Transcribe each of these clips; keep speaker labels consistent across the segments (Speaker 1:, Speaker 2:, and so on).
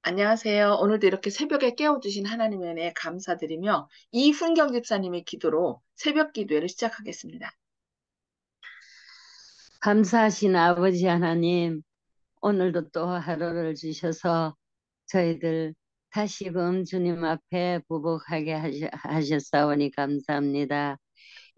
Speaker 1: 안녕하세요. 오늘도 이렇게 새벽에 깨워주신 하나님의 은혜에 감사드리며 이훈경 집사님의 기도로 새벽 기도회를 시작하겠습니다.
Speaker 2: 감사하신 아버지 하나님, 오늘도 또 하루를 주셔서 저희들 다시금 주님 앞에 부복하게 하셨사오니 감사합니다.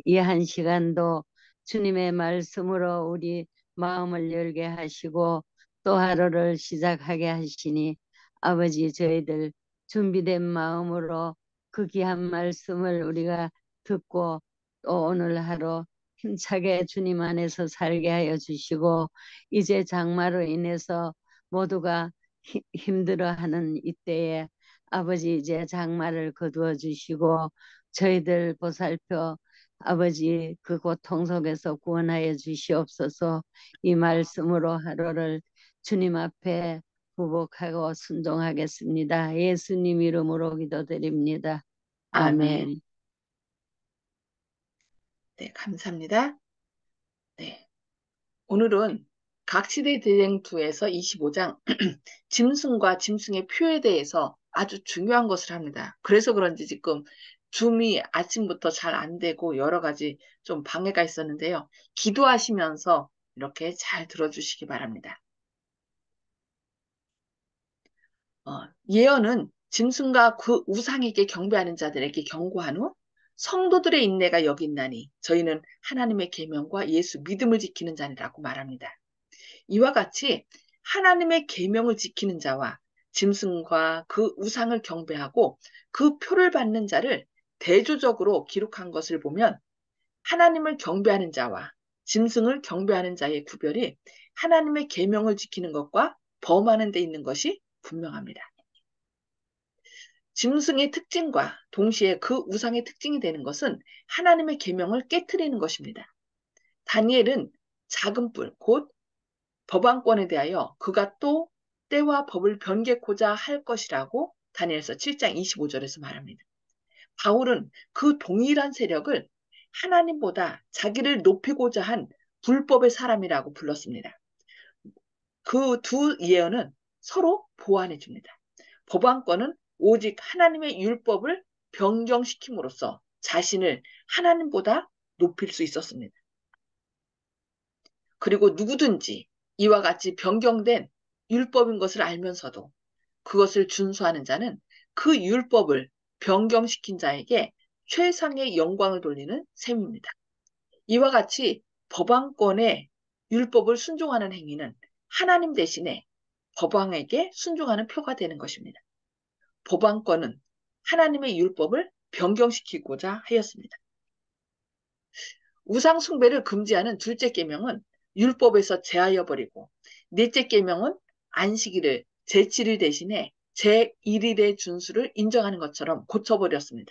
Speaker 2: 이 한 시간도 주님의 말씀으로 우리 마음을 열게 하시고 또 하루를 시작하게 하시니 아버지, 저희들 준비된 마음으로 그 귀한 말씀을 우리가 듣고 또 오늘 하루 힘차게 주님 안에서 살게 하여 주시고, 이제 장마로 인해서 모두가 힘들어하는 이때에 아버지, 이제 장마를 거두어 주시고 저희들 보살펴 아버지, 그 고통 속에서 구원하여 주시옵소서. 이 말씀으로 하루를 주님 앞에 부복하고 순종하겠습니다. 예수님 이름으로 기도드립니다.
Speaker 1: 아멘.
Speaker 2: 아멘.
Speaker 1: 네, 감사합니다. 네, 오늘은 각시대 대쟁투에서 25장 짐승과 짐승의 표에 대해서 아주 중요한 것을 합니다. 그래서 그런지 지금 줌이 아침부터 잘 안 되고 여러 가지 좀 방해가 있었는데요. 기도하시면서 이렇게 잘 들어주시기 바랍니다. 예언은 짐승과 그 우상에게 경배하는 자들에게 경고한 후 성도들의 인내가 여기 있나니 저희는 하나님의 계명과 예수 믿음을 지키는 자니라고 말합니다. 이와 같이 하나님의 계명을 지키는 자와 짐승과 그 우상을 경배하고 그 표를 받는 자를 대조적으로 기록한 것을 보면 하나님을 경배하는 자와 짐승을 경배하는 자의 구별이 하나님의 계명을 지키는 것과 범하는 데 있는 것이 분명합니다. 짐승의 특징과 동시에 그 우상의 특징이 되는 것은 하나님의 계명을 깨트리는 것입니다. 다니엘은 작은 뿔, 곧 법왕권에 대하여 그가 또 때와 법을 변개코자 할 것이라고 다니엘서 7장 25절에서 말합니다. 바울은 그 동일한 세력을 하나님보다 자기를 높이고자 한 불법의 사람이라고 불렀습니다. 그 두 예언은 서로 보완해 줍니다. 법왕권은 오직 하나님의 율법을 변경시킴으로써 자신을 하나님보다 높일 수 있었습니다. 그리고 누구든지 이와 같이 변경된 율법인 것을 알면서도 그것을 준수하는 자는 그 율법을 변경시킨 자에게 최상의 영광을 돌리는 셈입니다. 이와 같이 법왕권의 율법을 순종하는 행위는 하나님 대신에 법왕에게 순종하는 표가 되는 것입니다. 법왕권은 하나님의 율법을 변경시키고자 하였습니다. 우상 숭배를 금지하는 둘째 계명은 율법에서 제하여 버리고, 넷째 계명은 안식일을 제7일 대신에 제1일의 준수를 인정하는 것처럼 고쳐버렸습니다.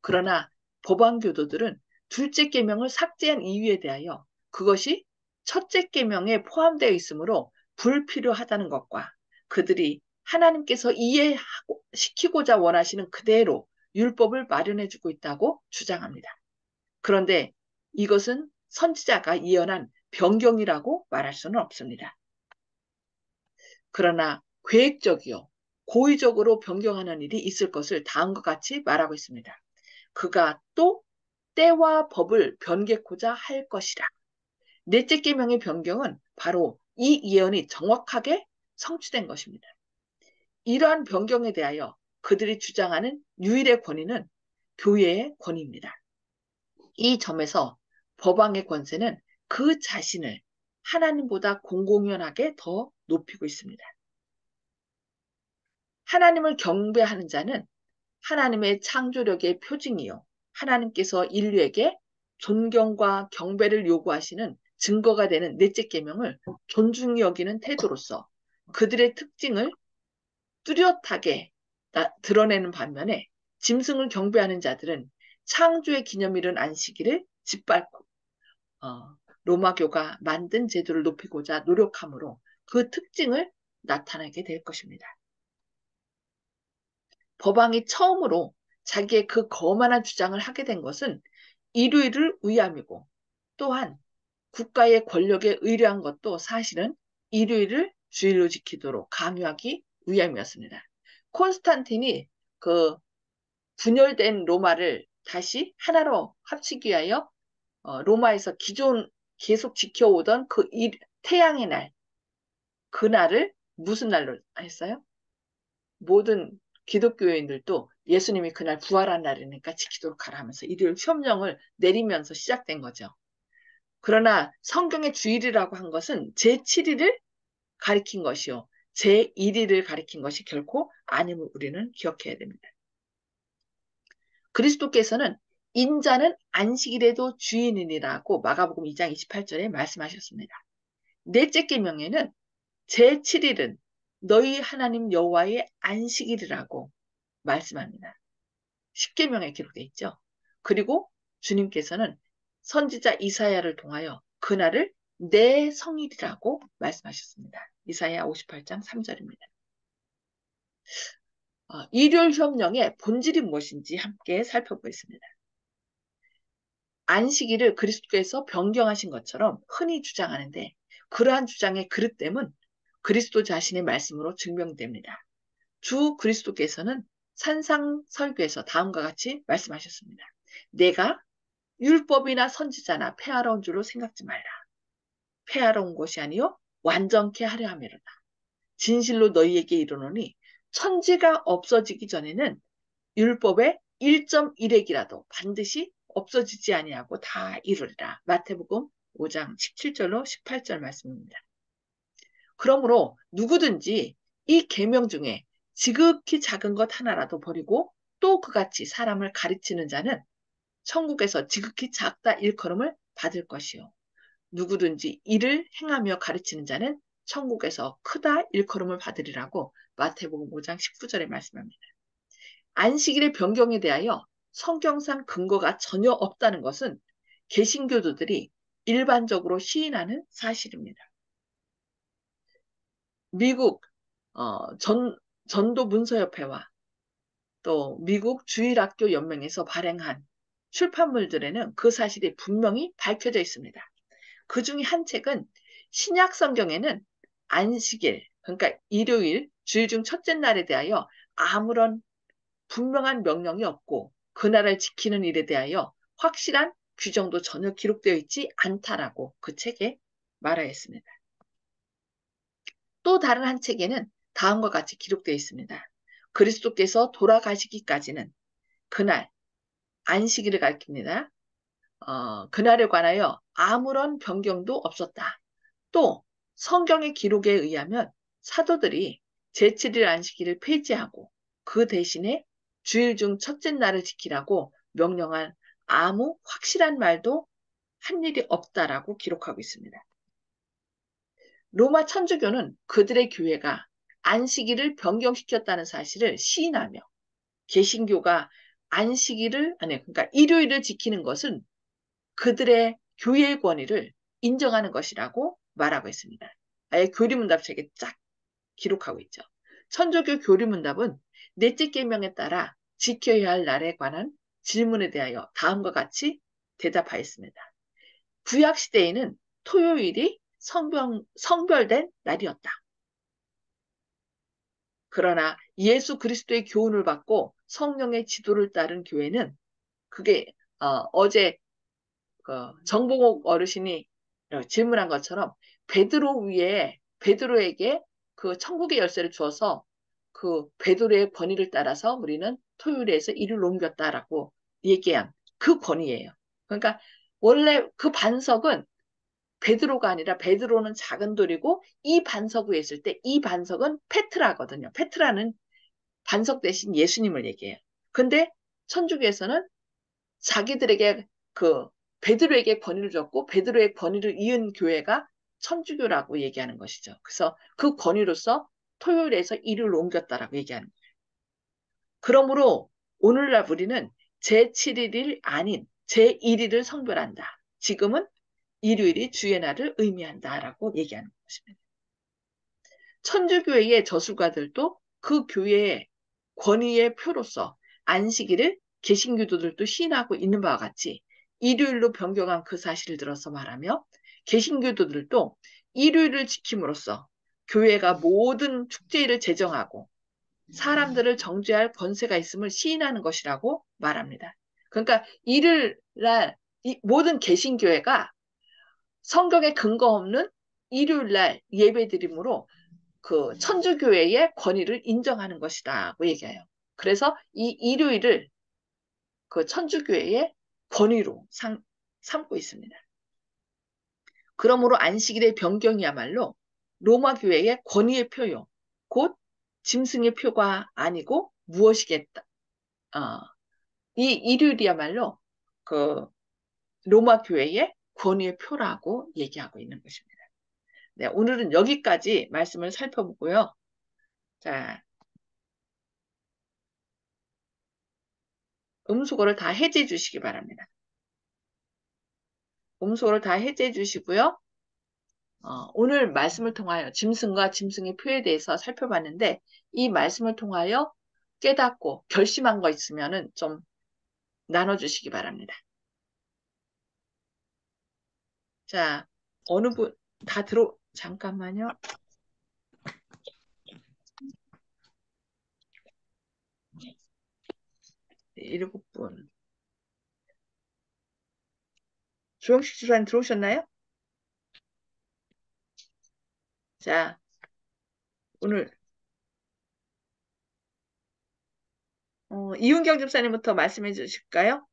Speaker 1: 그러나 법안 교도들은 둘째 계명을 삭제한 이유에 대하여 그것이 첫째 계명에 포함되어 있으므로 불필요하다는 것과 그들이 하나님께서 이해시키고자 원하시는 그대로 율법을 마련해주고 있다고 주장합니다. 그런데 이것은 선지자가 예언한 변경이라고 말할 수는 없습니다. 그러나 계획적이요, 고의적으로 변경하는 일이 있을 것을 다음과 같이 말하고 있습니다. 그가 또 때와 법을 변개코자 할 것이라. 넷째 계명의 변경은 바로 이 예언이 정확하게 성취된 것입니다. 이러한 변경에 대하여 그들이 주장하는 유일의 권위는 교회의 권위입니다. 이 점에서 법왕의 권세는 그 자신을 하나님보다 공공연하게 더 높이고 있습니다. 하나님을 경배하는 자는 하나님의 창조력의 표징이요, 하나님께서 인류에게 존경과 경배를 요구하시는 증거가 되는 넷째 계명을 존중히 여기는 태도로서 그들의 특징을 뚜렷하게 드러내는 반면에 짐승을 경배하는 자들은 창조의 기념일은 안식일을 짓밟고 로마교가 만든 제도를 높이고자 노력함으로 그 특징을 나타내게 될 것입니다. 법왕이 처음으로 자기의 그 거만한 주장을 하게 된 것은 일요일을 위함이고, 또한 국가의 권력에 의뢰한 것도 사실은 일요일을 주일로 지키도록 강요하기 위함이었습니다. 콘스탄틴이 그 분열된 로마를 다시 하나로 합치기 위하여 로마에서 기존 계속 지켜오던 그 태양의 날, 그날을 무슨 날로 했어요? 모든 기독교인들도 예수님이 그날 부활한 날이니까 지키도록 하라 하면서 일요일 협령을 내리면서 시작된 거죠. 그러나 성경의 주일이라고 한 것은 제7일을 가리킨 것이요. 제1일을 가리킨 것이 결코 아님을 우리는 기억해야 됩니다. 그리스도께서는 인자는 안식일에도 주인이라고 마가복음 2장 28절에 말씀하셨습니다. 넷째 계명에는 제7일은 너희 하나님 여호와의 안식일이라고 말씀합니다. 십계명에 기록되어 있죠. 그리고 주님께서는 선지자 이사야를 통하여 그날을 내 성일이라고 말씀하셨습니다. 이사야 58장 3절입니다. 일요일 협령의 본질이 무엇인지 함께 살펴보겠습니다. 안식일을 그리스도께서 변경하신 것처럼 흔히 주장하는데 그러한 주장의 그릇됨은 그리스도 자신의 말씀으로 증명됩니다. 주 그리스도께서는 산상설교에서 다음과 같이 말씀하셨습니다. 내가 율법이나 선지자나 폐하러 온 줄로 생각지 말라. 폐하러 온 것이 아니요 완전케 하려 함이로다. 진실로 너희에게 이르노니 천지가 없어지기 전에는 율법의 1.1핵이라도 반드시 없어지지 아니하고 다 이루리라. 마태복음 5장 17절로 18절 말씀입니다. 그러므로 누구든지 이 계명 중에 지극히 작은 것 하나라도 버리고 또 그같이 사람을 가르치는 자는 천국에서 지극히 작다 일컬음을 받을 것이요. 누구든지 이를 행하며 가르치는 자는 천국에서 크다 일컬음을 받으리라고 마태복음 5장 19절에 말씀합니다. 안식일의 변경에 대하여 성경상 근거가 전혀 없다는 것은 개신교도들이 일반적으로 시인하는 사실입니다. 미국 전도문서협회와 또 미국 주일학교 연맹에서 발행한 출판물들에는 그 사실이 분명히 밝혀져 있습니다. 그 중에 한 책은 신약 성경에는 안식일, 그러니까 일요일, 주일 중 첫째 날에 대하여 아무런 분명한 명령이 없고 그날을 지키는 일에 대하여 확실한 규정도 전혀 기록되어 있지 않다라고 그 책에 말하였습니다. 또 다른 한 책에는 다음과 같이 기록되어 있습니다. 그리스도께서 돌아가시기까지는 그날 안식일을 가리킵니다. 그날에 관하여 아무런 변경도 없었다. 또 성경의 기록에 의하면 사도들이 제7일 안식일을 폐지하고 그 대신에 주일 중 첫째 날을 지키라고 명령한 아무 확실한 말도 한 일이 없다라고 기록하고 있습니다. 로마 천주교는 그들의 교회가 안식일을 변경시켰다는 사실을 시인하며 개신교가 그러니까 일요일을 지키는 것은 그들의 교회의 권위를 인정하는 것이라고 말하고 있습니다. 아예 교리문답책에 쫙 기록하고 있죠. 천주교 교리문답은 넷째 계명에 따라 지켜야 할 날에 관한 질문에 대하여 다음과 같이 대답하였습니다. 구약시대에는 토요일이 성별된 날이었다. 그러나 예수 그리스도의 교훈을 받고 성령의 지도를 따른 교회는 그게 어제 정봉옥 어르신이 질문한 것처럼 베드로에게 그 천국의 열쇠를 주어서 그 베드로의 권위를 따라서 우리는 토요일에서 일을 옮겼다라고 얘기한 그 권위예요. 그러니까 원래 그 반석은 베드로가 아니라 베드로는 작은 돌이고 이 반석 위에 있을 때 이 반석은 페트라거든요. 페트라는 반석 대신 예수님을 얘기해요. 근데 천주교에서는 자기들에게 그 베드로에게 권위를 줬고 베드로의 권위를 이은 교회가 천주교라고 얘기하는 것이죠. 그래서 그 권위로서 토요일에서 일요일로 옮겼다라고 얘기하는 거예요. 그러므로 오늘날 우리는 제7일이 아닌 제1일을 성별한다. 지금은 일요일이 주의 날을 의미한다라고 얘기하는 것입니다. 천주교회의 저술가들도 그 교회의 권위의 표로서 안식일을 개신교도들도 시인하고 있는 바와 같이 일요일로 변경한 그 사실을 들어서 말하며 개신교도들도 일요일을 지킴으로써 교회가 모든 축제일을 제정하고 사람들을 정죄할 권세가 있음을 시인하는 것이라고 말합니다. 그러니까 일요일 날 모든 개신교회가 성경에 근거 없는 일요일 날 예배드림으로 그 천주교회의 권위를 인정하는 것이다고 얘기해요. 그래서 이 일요일을 그 천주교회의 권위로 삼고 있습니다. 그러므로 안식일의 변경이야말로 로마 교회의 권위의 표요, 곧 짐승의 표가 아니고 무엇이겠다. 이 일요일이야말로 그 로마 교회의 권위의 표라고 얘기하고 있는 것입니다. 네, 오늘은 여기까지 말씀을 살펴보고요. 자, 음수거를 다 해제해 주시기 바랍니다. 음수거를 다 해제해 주시고요. 오늘 말씀을 통하여 짐승과 짐승의 표에 대해서 살펴봤는데 이 말씀을 통하여 깨닫고 결심한 거 있으면은 좀 나눠주시기 바랍니다. 자, 어느 분 다 잠깐만요. 7분. 조영식 집사님 들어오셨나요? 자, 오늘 이윤경 집사님부터 말씀해 주실까요?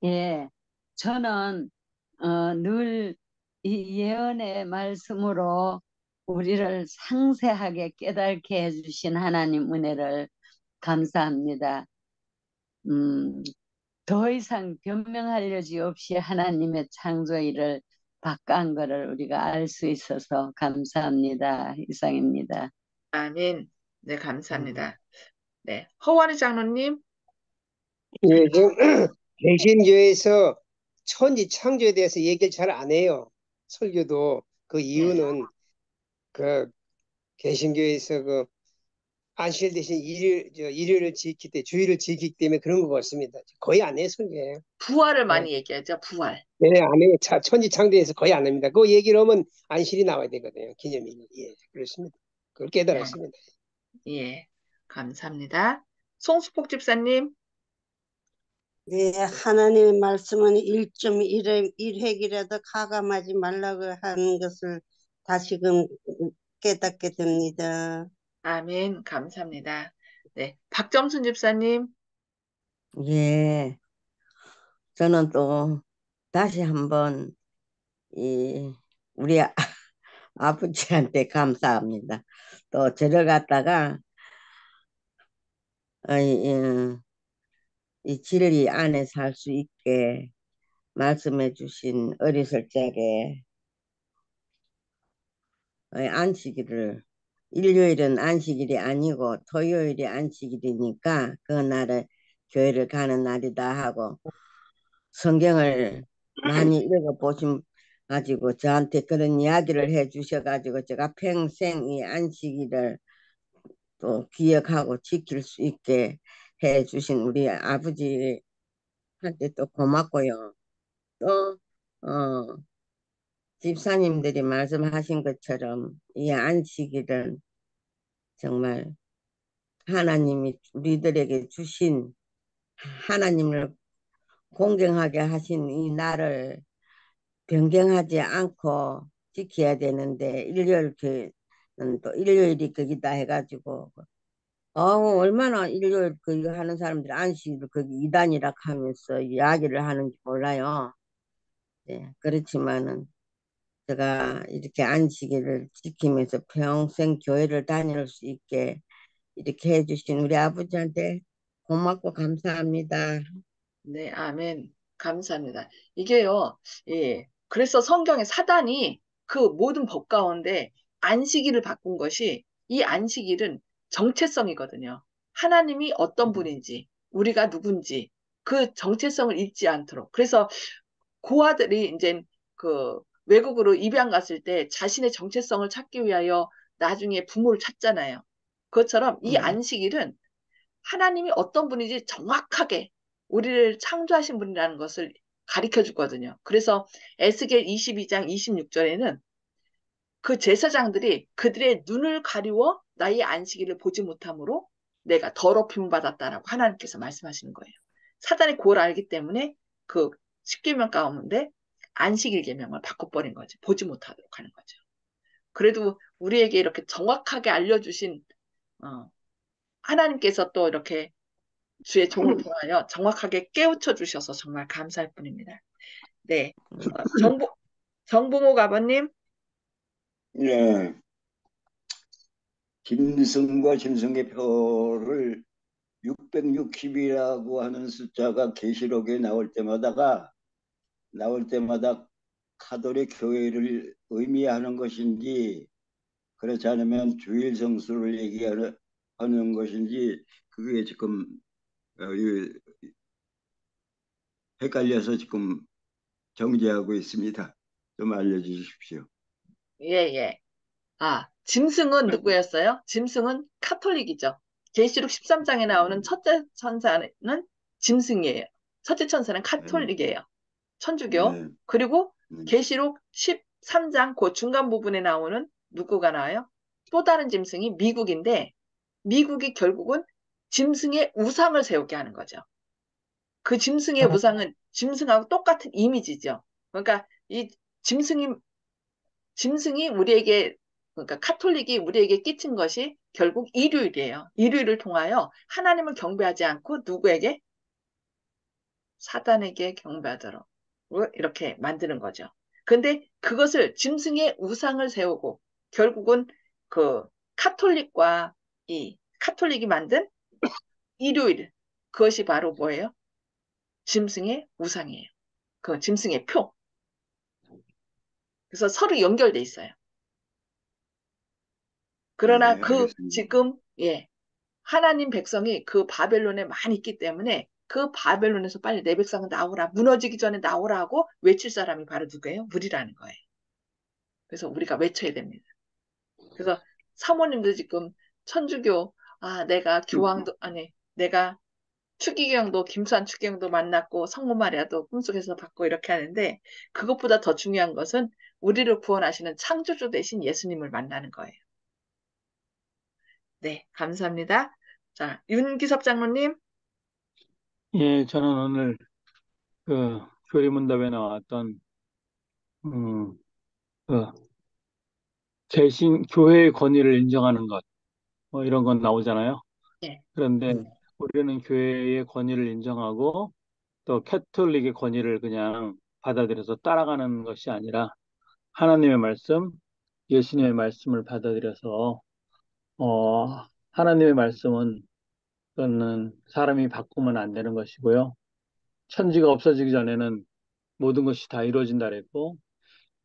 Speaker 2: 예, 저는 늘 이 예언의 말씀으로 우리를 상세하게 깨닫게 해주신 하나님 은혜를 감사합니다. 더 이상 변명할 여지 없이 하나님의 창조일을 바꾼 것을 우리가 알 수 있어서 감사합니다. 이상입니다.
Speaker 1: 아멘. 네, 감사합니다. 네, 허원희 장로님.
Speaker 3: 예, 지금 개신교에서 천지 창조에 대해서 얘기를 잘 안 해요. 설교도. 그 이유는 그 개신교에서 그 안식일 대신 일요일을 지키기 때문에 주일을 지키기 때문에 그런 것 같습니다. 거의 안 해요, 설교예요.
Speaker 1: 부활을
Speaker 3: 네.
Speaker 1: 많이 얘기하죠, 부활.
Speaker 3: 네, 안 해요. 천지 창조에서 거의 안 합니다. 그 얘기를 하면 안식일이 나와야 되거든요. 기념일이. 예, 그렇습니다. 그걸 깨달았습니다.
Speaker 1: 예, 감사합니다. 송수폭 집사님.
Speaker 4: 네, 하나님의 말씀은 1.1획이라도 가감하지 말라고 하는 것을 다시금 깨닫게 됩니다.
Speaker 1: 아멘, 감사합니다. 네, 박점순 집사님.
Speaker 5: 예, 저는 또 다시 한번 우리 아버지한테 감사합니다. 또 저를 갖다가 이 진리 안에 살 수 있게 말씀해 주신 어렸을 적에 안식일을 일요일은 안식일이 아니고 토요일이 안식일이니까 그날에 교회를 가는 날이다 하고 성경을 많이 읽어보신 가지고 저한테 그런 이야기를 해 주셔가지고 제가 평생 이 안식일을 또 기억하고 지킬 수 있게 해 주신 우리 아버지한테 또 고맙고요. 또 집사님들이 말씀하신 것처럼 이 안식일은 정말 하나님이 우리들에게 주신 하나님을 공경하게 하신 이 날을 변경하지 않고 지켜야 되는데 일요일은 또 일요일이 거기다 해가지고 얼마나 일요일 그거 하는 사람들이 안식일을 거기 이단이라 하면서 이야기를 하는지 몰라요. 네, 그렇지만은 제가 이렇게 안식일을 지키면서 평생 교회를 다닐 수 있게 이렇게 해주신 우리 아버지한테 고맙고 감사합니다.
Speaker 1: 네, 아멘. 감사합니다. 이게요, 예. 그래서 성경에 사단이 그 모든 법 가운데 안식일을 바꾼 것이 이 안식일은 정체성이거든요. 하나님이 어떤 분인지, 우리가 누군지 그 정체성을 잊지 않도록. 그래서 고아들이 이제 그 외국으로 입양 갔을 때 자신의 정체성을 찾기 위하여 나중에 부모를 찾잖아요. 그것처럼 이 안식일은 하나님이 어떤 분인지 정확하게 우리를 창조하신 분이라는 것을 가르쳐 주거든요. 그래서 에스겔 22장 26절에는 그 제사장들이 그들의 눈을 가리워 나의 안식일을 보지 못함으로 내가 더럽힘 받았다라고 하나님께서 말씀하시는 거예요. 사단의 고를 알기 때문에 그 십계명 가운데 안식일 계명을 바꿔버린 거죠. 보지 못하도록 하는 거죠. 그래도 우리에게 이렇게 정확하게 알려주신 하나님께서 또 이렇게 주의 종을 통하여 정확하게 깨우쳐 주셔서 정말 감사할 뿐입니다. 네, 정봉호 아버님.
Speaker 6: 네, 짐승과 짐승의 표를 660이라고 하는 숫자가 계시록에 나올 때마다 카톨릭 교회를 의미하는 것인지 그렇지 않으면 주일 성수를 얘기하는 것인지 그게 지금 헷갈려서 지금 정지하고 있습니다. 좀 알려주십시오.
Speaker 1: 예. 짐승은 누구였어요? 짐승은 카톨릭이죠. 계시록 13장에 나오는 첫째 천사는 짐승이에요. 첫째 천사는 카톨릭이에요. 천주교.
Speaker 6: 네.
Speaker 1: 그리고 계시록 13장 그 중간 부분에 나오는 누구가 나와요? 또 다른 짐승이 미국인데 미국이 결국은 짐승의 우상을 세우게 하는 거죠. 그 짐승의 우상은 짐승하고 똑같은 이미지죠. 그러니까 이 짐승이 우리에게, 그러니까 카톨릭이 우리에게 끼친 것이 결국 일요일이에요. 일요일을 통하여 하나님을 경배하지 않고 누구에게? 사단에게 경배하도록 이렇게 만드는 거죠. 근데 그것을 짐승의 우상을 세우고 결국은 그 카톨릭이 만든 일요일, 그것이 바로 뭐예요? 짐승의 우상이에요. 그 짐승의 표. 그래서 서로 연결돼 있어요. 그러나
Speaker 6: 네, 알겠습니다.
Speaker 1: 지금 하나님 백성이 그 바벨론에 많이 있기 때문에 그 바벨론에서 빨리 내 백성은 나오라, 무너지기 전에 나오라 하고 외칠 사람이 바로 누구예요? 우리라는 거예요. 그래서 우리가 외쳐야 됩니다. 그래서 사모님도 지금 천주교, 내가 추기경도, 김수환 추기경도 만났고 성모 마리아도 꿈속에서 받고 이렇게 하는데 그것보다 더 중요한 것은 우리를 구원하시는 창조주 되신 예수님을 만나는 거예요. 네, 감사합니다. 자, 윤기섭 장로님.
Speaker 7: 예, 저는 오늘 그 교리문답에 나왔던 그 교회의 권위를 인정하는 것, 뭐 이런 건 나오잖아요.
Speaker 1: 예.
Speaker 7: 그런데 우리는 교회의 권위를 인정하고 또 캐톨릭의 권위를 그냥 받아들여서 따라가는 것이 아니라 하나님의 말씀, 예수님의 말씀을 받아들여서 하나님의 말씀은 그거는 사람이 바꾸면 안 되는 것이고요. 천지가 없어지기 전에는 모든 것이 다 이루어진다 그랬고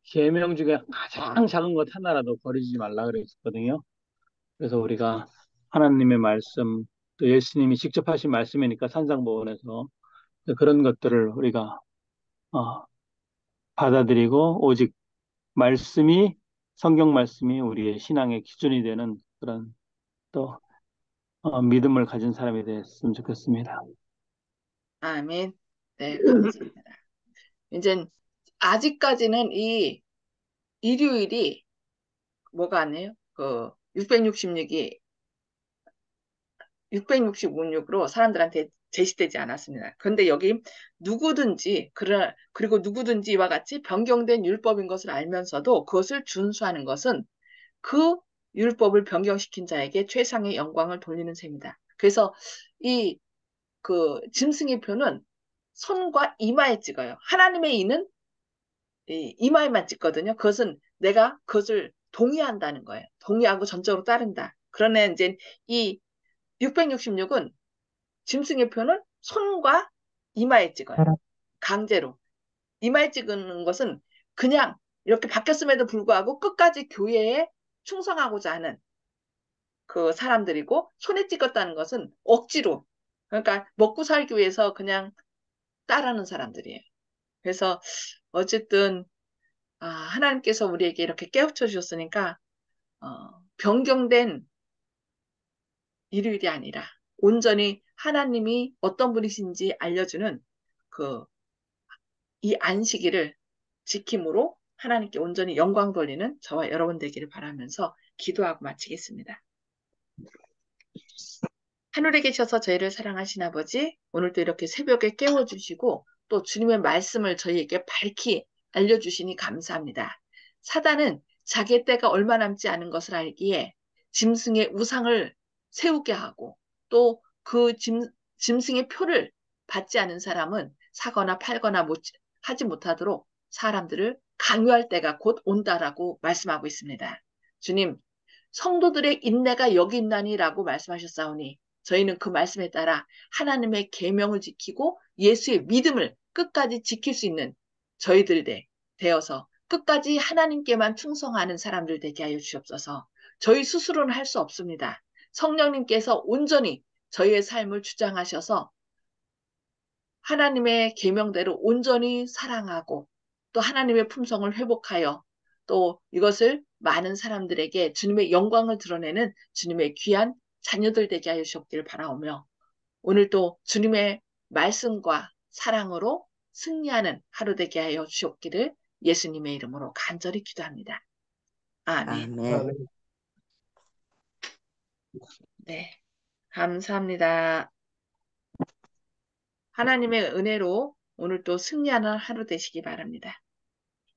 Speaker 7: 계명 중에 가장 작은 것 하나라도 버리지 말라 그랬었거든요. 그래서 우리가 하나님의 말씀, 또 예수님이 직접 하신 말씀이니까 산상보원에서 그런 것들을 우리가 받아들이고 오직 성경 말씀이 우리의 신앙의 기준이 되는 그런 또 믿음을 가진 사람이 됐으면 좋겠습니다.
Speaker 1: 아멘. 네, 감사합니다. 이제 아직까지는 이 일요일이 뭐가 아니에요? 그 666으로 사람들한테 제시되지 않았습니다. 그런데 여기 그리고 누구든지 이와 같이 변경된 율법인 것을 알면서도 그것을 준수하는 것은 그 율법을 변경시킨 자에게 최상의 영광을 돌리는 셈이다. 그래서 그 짐승의 표는 손과 이마에 찍어요. 하나님의 이는 이마에만 찍거든요. 그것은 내가 그것을 동의한다는 거예요. 동의하고 전적으로 따른다. 그러나 이제 이 666은 짐승의 표는 손과 이마에 찍어요. 강제로. 이마에 찍는 것은 그냥 이렇게 바뀌었음에도 불구하고 끝까지 교회에 충성하고자 하는 그 사람들이고, 손에 찍었다는 것은 억지로, 그러니까 먹고 살기 위해서 그냥 따르는 사람들이에요. 그래서 어쨌든 하나님께서 우리에게 이렇게 깨우쳐 주셨으니까 변경된 일요일이 아니라 온전히 하나님이 어떤 분이신지 알려주는 이 안식일을 지킴으로 하나님께 온전히 영광 돌리는 저와 여러분 되기를 바라면서 기도하고 마치겠습니다. 하늘에 계셔서 저희를 사랑하신 아버지, 오늘도 이렇게 새벽에 깨워주시고 또 주님의 말씀을 저희에게 밝히 알려주시니 감사합니다. 사단은 자기의 때가 얼마 남지 않은 것을 알기에 짐승의 우상을 세우게 하고 또 그 짐승의 표를 받지 않은 사람은 사거나 팔거나 하지 못하도록 사람들을 강요할 때가 곧 온다라고 말씀하고 있습니다. 주님, 성도들의 인내가 여기 있나니라고 말씀하셨사오니 저희는 그 말씀에 따라 하나님의 계명을 지키고 예수의 믿음을 끝까지 지킬 수 있는 저희들 되어서 끝까지 하나님께만 충성하는 사람들 되게 하여 주옵소서. 저희 스스로는 할 수 없습니다. 성령님께서 온전히 저희의 삶을 주장하셔서 하나님의 계명대로 온전히 사랑하고 또 하나님의 품성을 회복하여 또 이것을 많은 사람들에게 주님의 영광을 드러내는 주님의 귀한 자녀들 되게 하여 주옵기를 바라오며 오늘도 주님의 말씀과 사랑으로 승리하는 하루 되게 하여 주옵기를 예수님의 이름으로 간절히 기도합니다. 아멘.
Speaker 5: 아멘.
Speaker 1: 네, 감사합니다. 하나님의 은혜로 오늘도 승리하는 하루 되시기 바랍니다.